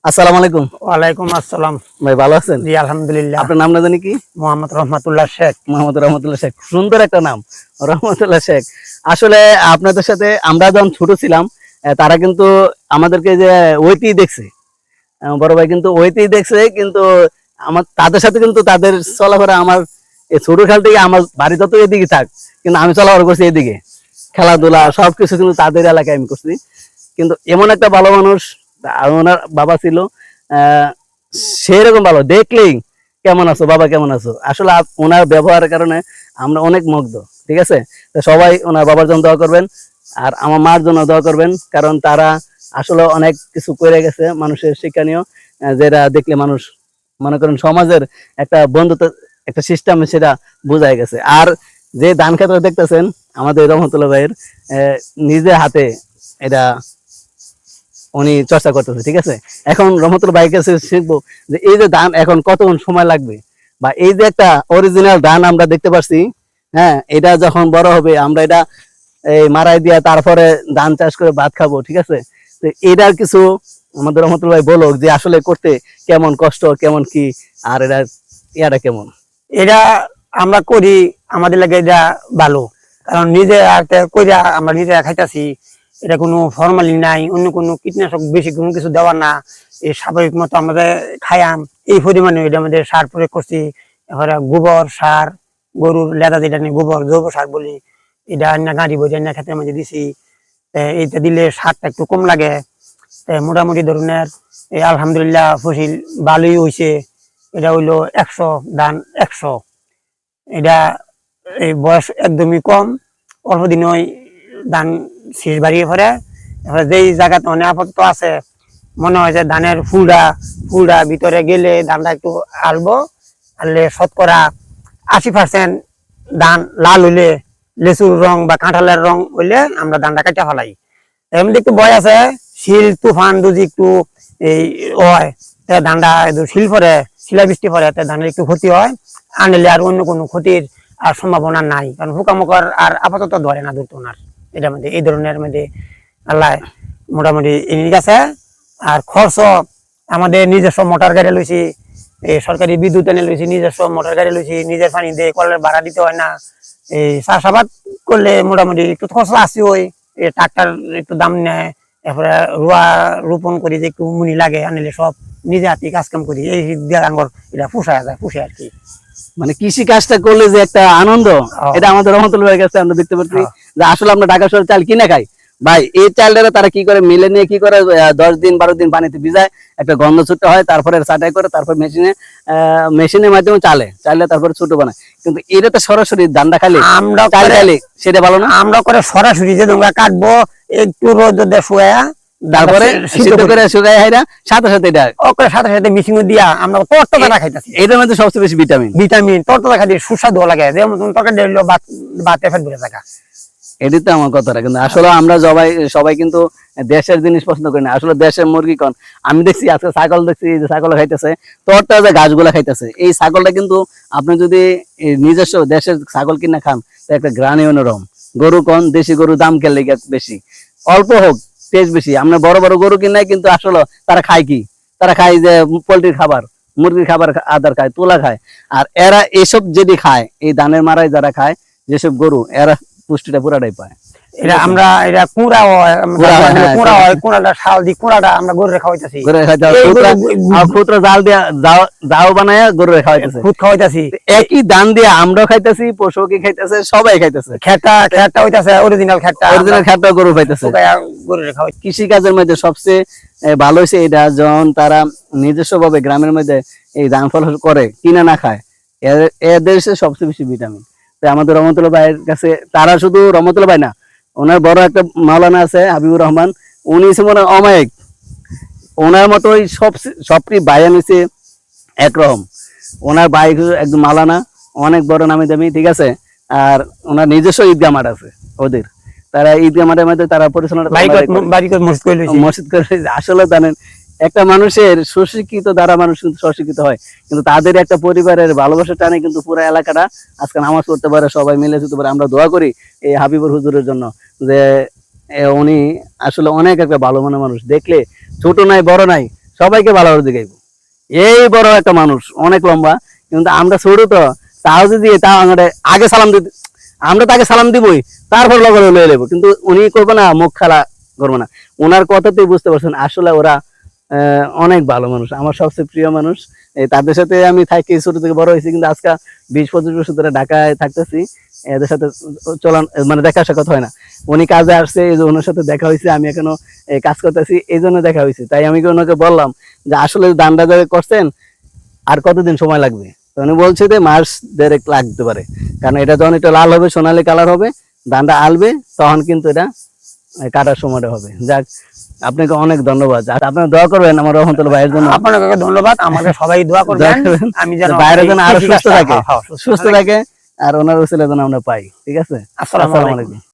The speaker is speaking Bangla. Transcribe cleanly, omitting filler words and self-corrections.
আসসালামু আলাইকুম। ওয়ালাইকুম আসসালাম। ভাই ভালো আছেন? জি আলহামদুলিল্লাহ। আপনার নামটা জানি কি? মোহাম্মদ রহমাতুল্লাহ শেখ। মোহাম্মদ রহমতুল্লাহ শেখ। সুন্দর একটা নাম, রহমতুল্লাহ শেখ। আসলে আপনাদের সাথে আমরা যখন ছোট ছিলাম, তারা কিন্তু আমাদেরকে যে ওইতেই দেখছে, বড় ভাই কিন্তু ওইতেই দেখছে, কিন্তু আমার তাদের সাথে কিন্তু তাদের চলাফেরা আমার এই ছোট খেল থেকে আমার বাড়ি যত এদিকে থাক, কিন্তু আমি চলাফেরা করছি এদিকে, খেলাধুলা সবকিছু কিন্তু তাদের এলাকায় আমি করছি। কিন্তু এমন একটা ভালো মানুষ, ওনার বাবা ছিল সেরকম ভালো, দেখলেই কেমন আছো বাবা, কেমন আছো। আসলে ওনার ব্যবহারের কারণে আমরা অনেক মুগ্ধ। ঠিক আছে, তো সবাই ওনার বাবার জন্য দোয়া করবেন, আর আমার মার জন্য দোয়া করবেন, কারণ তারা আসলে অনেক কিছু করে গেছে মানুষের শিক্ষণীয়, যেটা দেখলে মানুষ মনে করেন সমাজের একটা বন্ধুত্ব, একটা সিস্টেম সেটা বোঝাই গেছে। আর যে ধান ক্ষেত্র দেখতেছেন আমাদের রহমতুল্লাহ ভাইয়ের নিজে হাতে এটা উনি চর্চা করতেছে। ঠিক আছে, এখন রহমতুল্লাহ ভাইয়ের কাছে শিখবো যে এই যে ধান এখন কতক্ষণ সময় লাগবে, বা এই যে একটা অরিজিনাল ধান আমরা দেখতে পাচ্ছি, হ্যাঁ, এটা যখন বড় হবে আমরা এটা এই মারাই দিয়া তারপরে ধান চাষ করে ভাত খাবো। ঠিক আছে, তো এটার কিছু আমাদের রহমতুল্লাহ ভাই বলো যে আসলে করতে কেমন কষ্ট, কেমন কি, আর এটা ইয়াটা কেমন। এটা আমরা করি, আমাদের লাগে এটা ভালো, কারণ নিজে কইরা আমরা নিজে খাইতাছি। এটা কোনো ফরমালিন নাই, অন্য কোনো কীটনাশক বেশি কোনো কিছু দেওয়া না। এই স্বাভাবিক মতো আমাদের খাইয়াম এই পরিমাণে এটা আমাদের সার প্রয়োগ করছি। এবারে গোবর সার, গরুর লেদা যেটা নিয়ে গোবর জৈব সার বলি, এটা অন্য গাড়ি বই অন্য ক্ষেত্রের মধ্যে দিছি। এইটা দিলে সারটা একটু কম লাগে। মোটামুটি ধরনের এই আলহামদুলিল্লাহ ফসল ভালোই হয়েছে। এটা হইলো 100 ধান 100। এটা এই বয়স একদমই কম, অল্প দিন ওই ধান শীষ বাড়িয়ে পড়ে। এবার যেই জায়গাতে অনেক আপাতত আছে, মনে হয় যে ধানের ফুলটা ভিতরে গেলে ধানটা একটু আলবো, আনলে শতকরা 80% ধান লাল হইলে, লেচুর রং বা কাঁঠালের রং হইলে আমরা ধানটা কাটা ফেলাই। এমনি একটু বয় আছে, শিল তুফান যদি একটু এই হয়, ধানটা শিল পরে, শিলা বৃষ্টি পরে ধানের একটু ক্ষতি হয়। আনলে আর অন্য কোনো ক্ষতির আর সম্ভাবনা নাই, কারণ পোকামাকড় আর আপাতত ধরে না, ধরতো না এটার মধ্যে। এই ধরনের মধ্যে আল্লাহ মোটামুটি এনে আছে। আর খরচ আমাদের নিজস্ব মোটর গাড়ি লইছি, এই সরকারি বিদ্যুৎ এনে লইছি, নিজস্ব মোটর গাড়ি লইছি, নিজের পানি দিয়ে কলের ভাড়া দিতে হয় না। এই চাষাবাদ করলে মোটামুটি একটু খরচ আছে, ওই ট্রাক্টর একটু দাম নেয়। এরপরে রোপণ করি যে একটু মুনি লাগে, আনিলে সব নিজে হাতে কাজ কাম করি। এই আঙ্গর এটা পুষায় যায়, পুষে আর কি। মানে কৃষি কাজটা করলে যে একটা আনন্দ, এটা আমাদের রহমতুল্লাহ ভাইয়ের কাছে আমরা দেখতে পাচ্ছি। যে আসলে আমরা ঢাকা শহরে চাল কিনে খাই, ভাই এই চালটা তারা কি করে মিলে নিয়ে কি করে 10 দিন 12 দিন পানিতে ভিজায়, একটা গন্ধ ছোট হয়, তারপরে ছাঁটাই করে, তারপর মেশিনের মাধ্যমে চালে তারপরে ছোট বানায়। কিন্তু এটা তো সরাসরি ধানটা খালি আমরা খালি সেটা ভালো না। আমরা করে সরাসরি যে তোমরা কাটবো, একটু রোদে শুয়া, তারপরে সিদ্ধ করে শুকায় হাইরা সাথে সাথে এটা ওকে সাথে সাথে মিশিং দিয়া আমরা তরতাজা খাইতাছি। এটার মধ্যে সবচেয়ে বেশি ভিটামিন তরতাজা খাইতে সুস্বাদু লাগে, যেমন তুমি তরকারি দিলো ভাতে ফেট ভরে থাকা। এটি তো আমার কথাটা। কিন্তু আসলে আমরা সবাই কিন্তু দেশের জিনিস পছন্দ করি না। আসলে দেশের মুরগি কোন, আমি দেখছি আজকে ছাগল দেখছি যে ছাগল খাইতেছে, তরতাজা ঘাসগুলা খাইতেছে। এই ছাগলটা কিন্তু আপনি যদি নিজস্ব দেশের ছাগল কিনে খান, একটা গ্রানি অন্যরকম। গরু কোন, দেশি গরু দাম কেলে বেশি, অল্প হোক টেস্ট বেশি। আমরা বড় বড় গরু কিনে, কিন্তু আসলে তারা খায় কি, তারা খায় যে পোল্ট্রির খাবার, মুরগির খাবার আদার খায়, তুলা খায়। আর এরা এসব যদি খায়, এই ধানের মারাই যারা খায় যেসব গরু, এরা পুষ্টিটা পুরাটাই পায়। এটা আমরা এটা কুঁড়া হয়, কুঁড়া হয়, কুঁড়াটা শাল দি কুঁড়াটা আমরা গরুরে খাওয়াইতাছি, খুচরা জাল দিয়া দাও বানায় গরুরে খাওয়াইতেছে, খুদ খাওয়াইতাছি। একই ধান দিয়ে আমরাও খাইতেছি, পশুকে খাইতেছে, সবাই খাইতেছে। খেটটা হইতাছে অরিজিনাল খেটটা গরু খাইতেছে। গরুরে খাওয়াই। কৃষি কাজের মধ্যে সবচেয়ে ভালো হয়েছে এটা, যখন তারা নিজস্ব ভাবে গ্রামের মধ্যে এই ধান ফসল করে, কিনে না খায়, এদের সবচেয়ে বেশি ভিটামিন। আমাদের রহমতুল্লাহ ভাইয়ের কাছে, তারা শুধু রহমতুল্লাহ ভাই না, ওনার বড় একটা মাওলানা আছে হাবিবুর রহমান, উনি মনে অমায়িক, ওনার মতোই সবটি ভাইয়া নিচে একরকম। ওনার ভাই একদম মাওলানা, অনেক বড় নামি দামি। ঠিক আছে, আর ওনার নিজস্ব ঈদগাহ মাঠ আছে ওদের, তারা ঈদগাহ মাঠের মধ্যে তারা পরিচালনা মসজিদ করে। আসলে জানেন, একটা মানুষের সুশিক্ষিত দ্বারা মানুষ কিন্তু স্বশিক্ষিত হয়, কিন্তু তাদের একটা পরিবারের ভালোবাসা টানে কিন্তু পুরো এলাকাটা আজকে নামাজ পড়তে পারে, সবাই মিলে যেতে পারে। আমরা দোয়া করি এই হাবিবুর হুজুরের জন্য, যে উনি আসলে অনেক একটা ভালো মনের মানুষ। দেখলে ছোট নাই বড় নাই, সবাইকে ভালোবাসা দেখাইবো। এই বড় একটা মানুষ, অনেক লম্বা, কিন্তু আমরা ছোট তো, তাও যদি তাও আমাদের আগে সালাম দিতে, আমরা তাকে সালাম দিবই, তারপর লগে লয়ে নেবো, কিন্তু উনি করবো না, মুখ খালা করবো না। ওনার কথাতেই বুঝতে পারছেন আসলে ওরা অনেক ভালো মানুষ, আমার সবচেয়ে প্রিয় মানুষ। তাদের সাথে আমি থাকি, ছোট থেকে বড় হয়েছি, কিন্তু আজকে 20-25 বছর ধরে ঢাকায় থাকতেছি, এদের সাথে চলান মানে দেখা সাক্ষাৎ হয় না। উনি কাজে আসছে, এই যে ওনার সাথে দেখা হয়েছে, আমি এখনো কাজ করতেছি, এই জন্য দেখা হয়েছে। তাই আমি ওনাকে বললাম যে আসলে ধানটা যারা করছেন আর কতদিন সময় লাগবে, তো উনি বলছে যে মাস 1.5 লাগতে পারে, কারণ এটা যখন এটা লাল হবে, সোনালী কালার হবে, ধানটা আলবে, তখন কিন্তু এটা কাটার সময়টা হবে। যাক, আপনাকে অনেক ধন্যবাদ। আর আপনারা দোয়া করবেন আমার রহমতুল্লাহ ভাইয়ের জন্য। আপনাকে ধন্যবাদ, আমাকে সবাই দোয়া করবেন, আমি যেন বাইরের জন্য আরো সুস্থ থাকে, হ্যাঁ, হ্যাঁ, সুস্থ থাকে, আর ওনার উসিলা যেন আমরা পাই। ঠিক আছে, আসসালামু আসসালামু আলাইকুম। আলাইকুম।